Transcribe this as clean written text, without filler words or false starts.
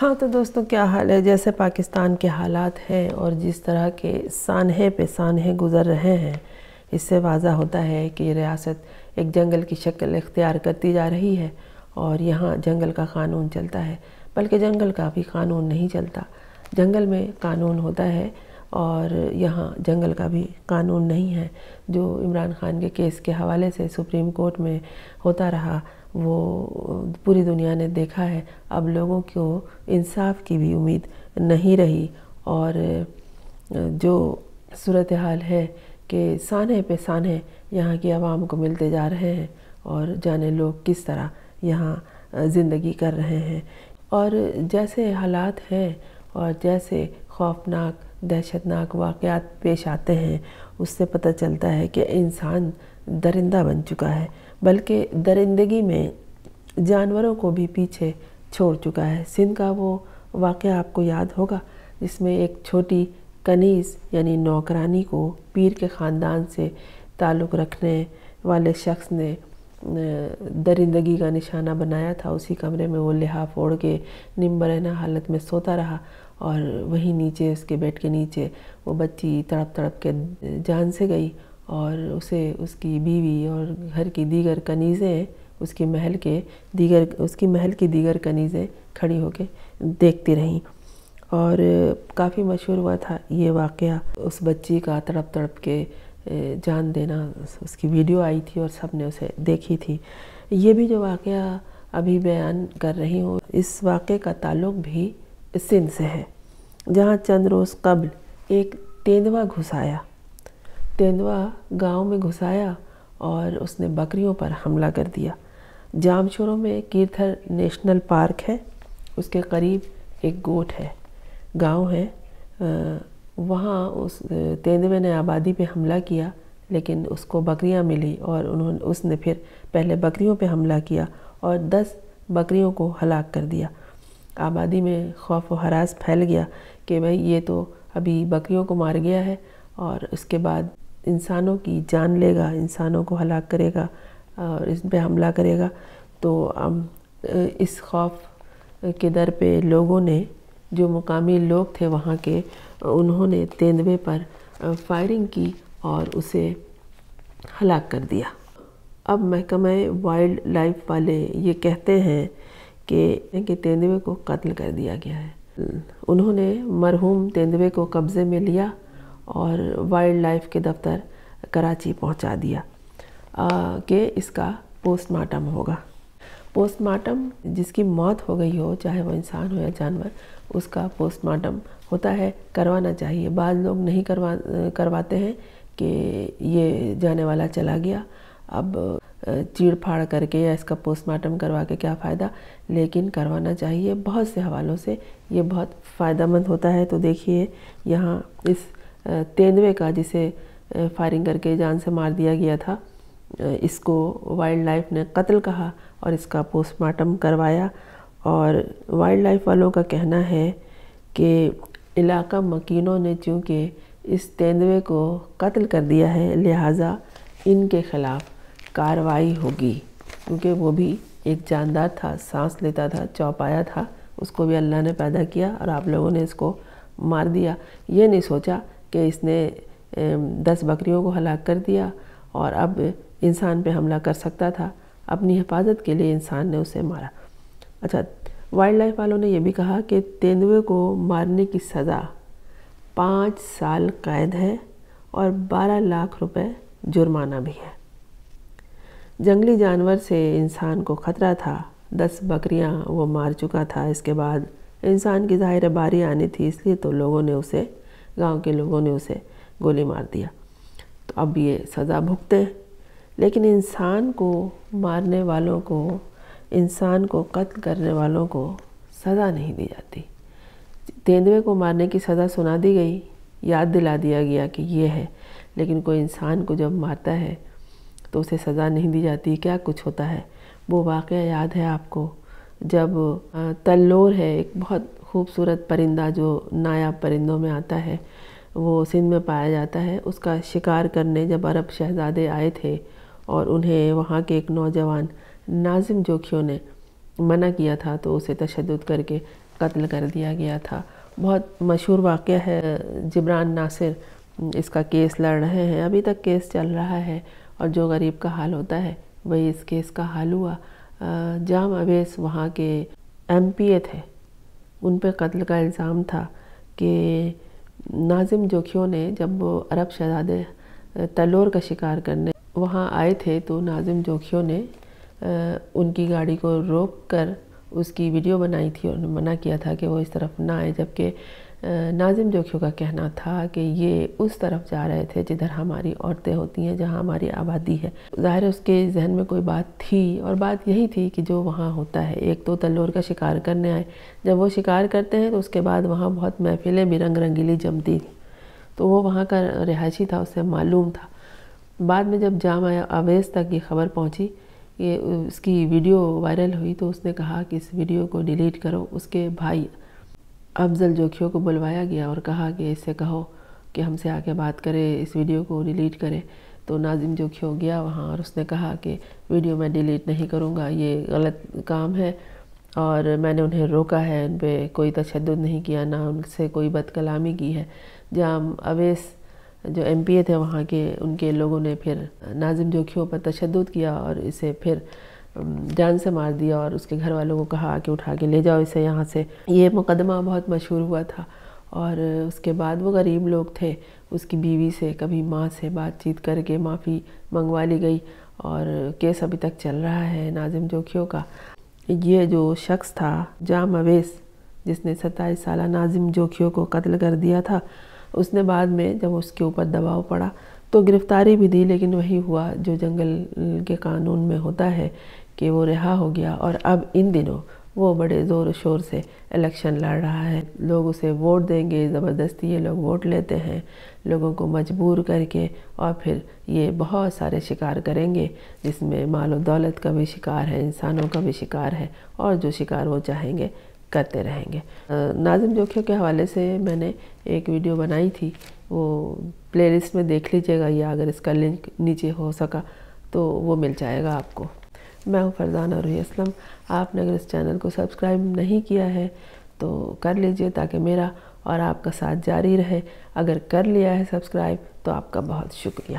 ہاں تو دوستوں کیا حال ہے، جیسے پاکستان کے حالات ہیں اور جس طرح کے سانحے پہ سانحے گزر رہے ہیں، اس سے واضح ہوتا ہے کہ یہ ریاست ایک جنگل کی شکل اختیار کرتی جا رہی ہے اور یہاں جنگل کا قانون چلتا ہے، بلکہ جنگل کا بھی قانون نہیں چلتا۔ جنگل میں قانون ہوتا ہے اور یہاں جنگل کا بھی قانون نہیں ہے۔ جو عمران خان کے کیس کے حوالے سے سپریم کورٹ میں ہوتا رہا، وہ پوری دنیا نے دیکھا ہے۔ اب لوگوں کو انصاف کی بھی امید نہیں رہی اور جو صورتحال ہے کہ سانحے پہ سانحے یہاں کی عوام کو ملتے جا رہے ہیں اور جانے لوگ کس طرح یہاں زندگی کر رہے ہیں، اور جیسے حالات ہیں اور جیسے خوفناک دہشتناک واقعات پیش آتے ہیں، اس سے پتہ چلتا ہے کہ انسان درندہ بن چکا ہے، بلکہ درندگی میں جانوروں کو بھی پیچھے چھوڑ چکا ہے۔ سندھ کا وہ واقعہ آپ کو یاد ہوگا جس میں ایک چھوٹی کنیز یعنی نوکرانی کو پیر کے خاندان سے تعلق رکھنے والے شخص نے درندگی کا نشانہ بنایا تھا۔ اسی کمرے میں وہ لحاف اوڑھ کے نیم برہنہ حالت میں سوتا رہا اور وہیں نیچے اس کے بیڈ کے نیچے وہ بچی تڑپ تڑپ کے جان سے گئی، اور اسے اس کی بیوی اور گھر کی دیگر کنیزیں اس کی محل کی دیگر کنیزیں کھڑی ہو کے دیکھتی رہیں، اور کافی مشہور ہوا تھا یہ واقعہ۔ اس بچی کا تڑپ تڑپ کے جان دینا، اس کی ویڈیو آئی تھی اور سب نے اسے دیکھی تھی۔ یہ بھی جو واقعہ ابھی بیان کر رہی ہوں، اس واقعے کا تعلق بھی سندھ سے ہے، جہاں چند روز قبل ایک تیندوا گھسایا، تیندوا گاؤں میں گھسایا اور اس نے بکریوں پر حملہ کر دیا۔ جامشوروں میں کیرتھر نیشنل پارک ہے، اس کے قریب ایک گوٹھ ہے، گاؤں ہے، وہاں اس تیندوے نے آبادی پہ حملہ کیا، لیکن اس کو بکریاں ملی اور اس نے پھر پہلے بکریوں پہ حملہ کیا اور 10 بکریوں کو ہلاک کر دیا۔ آبادی میں خوف و ہراس پھیل گیا کہ بھئی یہ تو ابھی بکریوں کو مار گیا ہے اور اس کے بعد انسانوں کی جان لے گا، انسانوں کو ہلاک کرے گا اور اس پہ حملہ کرے گا۔ تو اس خوف کے در پہ لوگوں نے، جو مقامی لوگ تھے وہاں کے، انہوں نے تیندوے پر فائرنگ کی اور اسے ہلاک کر دیا۔ اب محکمہ وائلڈ لائف والے یہ کہتے ہیں کہ تیندوے کو قتل کر دیا گیا ہے۔ انہوں نے مرحوم تیندوے کو قبضے میں لیا اور وائلڈ لائف کے دفتر کراچی پہنچا دیا کہ اس کا پوسٹ مارٹم ہوگا۔ پوسٹ مارٹم، جس کی موت ہو گئی ہو، چاہے وہ انسان ہو یا جانور، اس کا پوسٹ مارٹم ہوتا ہے، کروانا چاہیے۔ بعض لوگ نہیں کرواتے ہیں کہ یہ جانے والا چلا گیا، اب چیڑ پھاڑ کر کے یا اس کا پوسٹ مارٹم کروا کے کیا فائدہ، لیکن کروانا چاہیے۔ بہت سے حوالوں سے یہ بہت فائدہ مند ہوتا ہے۔ تو دیکھیے یہاں اس تیندوے کا، جسے فائرنگ کر کے جان سے مار دیا گیا تھا، اس کو وائلڈ لائف نے قتل کہا اور اس کا پوسٹ مارٹم کروایا، اور وائلڈ لائف والوں کا کہنا ہے کہ علاقہ مکینوں نے چونکہ اس تیندوے کو قتل کر دیا ہے، لہٰذا ان کے خلاف کارروائی ہوگی، کیونکہ وہ بھی ایک جاندار تھا، سانس لیتا تھا، چوپایا تھا، اس کو بھی اللہ نے پیدا کیا اور آپ لوگوں نے اس کو مار دیا۔ یہ نہیں سوچا کہ اس نے 10 بکریوں کو ہلاک کر دیا اور اب انسان پہ حملہ کر سکتا تھا، اپنی حفاظت کے لیے انسان نے اسے مارا۔ اچھا، وائلڈ لائف والوں نے یہ بھی کہا کہ تیندوے کو مارنے کی سزا 5 سال قید ہے اور 12 لاکھ روپے جرمانہ بھی ہے۔ جنگلی جانور سے انسان کو خطرہ تھا، 10 بکریاں وہ مار چکا تھا، اس کے بعد انسان کی ظاہر باری آنی تھی، اس لیے تو گاؤں کے لوگوں نے اسے گولی مار دیا۔ تو اب یہ سزا بھگتے ہیں، لیکن انسان کو مارنے والوں کو، انسان کو قتل کرنے والوں کو سزا نہیں دی جاتی۔ تیندوے کو مارنے کی سزا سنا دی گئی، یاد دلا دیا گیا کہ یہ ہے، لیکن کوئی انسان کو جب مارتا ہے تو اسے سزا نہیں دی جاتی۔ کیا کچھ ہوتا ہے، وہ واقعہ یاد ہے آپ کو، جب تلور ہے، ایک بہت خوبصورت پرندہ جو نایاب پرندوں میں آتا ہے، وہ سندھ میں پایا جاتا ہے، اس کا شکار کرنے جب عرب شہزادے آئے تھے اور انہیں وہاں کے ایک نوجوان ناظم جوکھیوں نے منع کیا تھا تو اسے تشدد کر کے قتل کر دیا گیا تھا۔ بہت مشہور واقعہ ہے۔ جبران ناصر اس کا کیس لڑ رہے ہیں، ابھی تک کیس چل رہا ہے، اور جو غریب کا حال ہوتا ہے وہی اس کیس کا حال ہوا۔ جام اویس وہاں کے MP تھے، ان پہ قتل کا الزام تھا کہ ناظم جوکھیوں نے جب وہ عرب شہزادے تلور کا شکار کرنے وہاں آئے تھے تو ناظم جوکھیوں نے ان کی گاڑی کو روک کر اس کی ویڈیو بنائی تھی اور منع کیا تھا کہ وہ اس طرف نہ آئے، جبکہ ناظم جوکھیوں کا کہنا تھا کہ یہ اس طرف جا رہے تھے جدھر ہماری عورتیں ہوتی ہیں، جہاں ہماری آبادی ہے۔ ظاہر اس کے ذہن میں کوئی بات تھی، اور بات یہی تھی کہ جو وہاں ہوتا ہے، ایک تو تلور کا شکار کرنے آئے، جب وہ شکار کرتے ہیں تو اس کے بعد وہاں بہت محفلیں بھی رنگ رنگیلی جمتی تھیں، تو وہ وہاں کا رہائشی تھا، اسے معلوم تھا۔ بعد میں جب جام اویس تک یہ خبر پہنچی، یہ اس کی ویڈیو وائرل ہوئی، تو اس نے کہا کہ اس ویڈیو کو ڈیلیٹ کرو۔ اس کے بھائی افضل جوکھیوں کو بلوایا گیا اور کہا کہ اس سے کہو کہ ہم سے آ کے بات کرے، اس ویڈیو کو ڈیلیٹ کرے۔ تو ناظم جوکھیوں گیا وہاں اور اس نے کہا کہ ویڈیو میں ڈیلیٹ نہیں کروں گا، یہ غلط کام ہے، اور میں نے انہیں روکا ہے، ان پہ کوئی تشدد نہیں کیا، نہ ان سے کوئی بد کلامی کی ہے۔ جام اویس جو MP تھے وہاں کے، ان کے لوگوں نے پھر ناظم جوکھیوں پر تشدد کیا اور اسے پھر جان سے مار دیا، اور اس کے گھر والوں کو کہا کہ اٹھا کے لے جاؤ اسے یہاں سے۔ یہ مقدمہ بہت مشہور ہوا تھا، اور اس کے بعد وہ غریب لوگ تھے، اس کی بیوی سے، کبھی ماں سے بات چیت کر کے معافی منگوا لی گئی، اور کیس ابھی تک چل رہا ہے ناظم جوکھیوں کا۔ یہ جو شخص تھا جام اویس، جس نے 27 سالہ ناظم جوکھیوں کو قتل کر دیا تھا، اس نے بعد میں جب اس کے اوپر دباؤ پڑا تو گرفتاری بھی دی، لیکن وہی ہوا جو جنگل کے قانون میں ہوتا ہے کہ وہ رہا ہو گیا، اور اب ان دنوں وہ بڑے زور و شور سے الیکشن لڑ رہا ہے۔ لوگ اسے ووٹ دیں گے، زبردستی یہ لوگ ووٹ لیتے ہیں لوگوں کو مجبور کر کے، اور پھر یہ بہت سارے شکار کریں گے، جس میں مال و دولت کا بھی شکار ہے، انسانوں کا بھی شکار ہے، اور جو شکار وہ چاہیں گے کرتے رہیں گے۔ ناظم جوکھیوں کے حوالے سے میں نے ایک ویڈیو بنائی تھی، وہ پلے لسٹ میں دیکھ لیجیے گا، یا اگر اس کا لنک نیچے ہو سکا تو وہ مل جائے گا آپ کو۔ میں ہوں فرزانہ روحی اسلم۔ آپ نے اگر اس چینل کو سبسکرائب نہیں کیا ہے تو کر لیجئے، تاکہ میرا اور آپ کا ساتھ جاری رہے۔ اگر کر لیا ہے سبسکرائب تو آپ کا بہت شکریہ۔